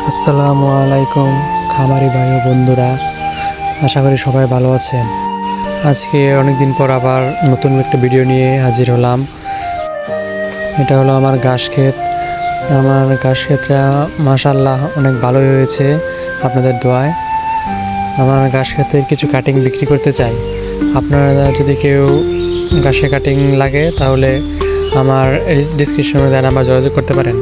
আসসালামু আলাইকুম খামারি ভাই ও বন্ধুরা, আশা করি সবাই ভালো আছেন। আজকে অনেকদিন পর আবার নতুন একটা ভিডিও নিয়ে হাজির হলাম। এটা হলো আমার ঘাস ক্ষেত। আমার ঘাস ক্ষেতটা মাশাআল্লাহ অনেক ভালোই হয়েছে আপনাদের দোয়ায়। আমার ঘাস ক্ষেতের কিছু কাটিং বিক্রি করতে চাই। আপনারা যদি কেউ ঘাসে কাটিং লাগে তাহলে আমার ডিসক্রিপশনে দেওয়া নাম্বার যোগাযোগ করতে পারেন।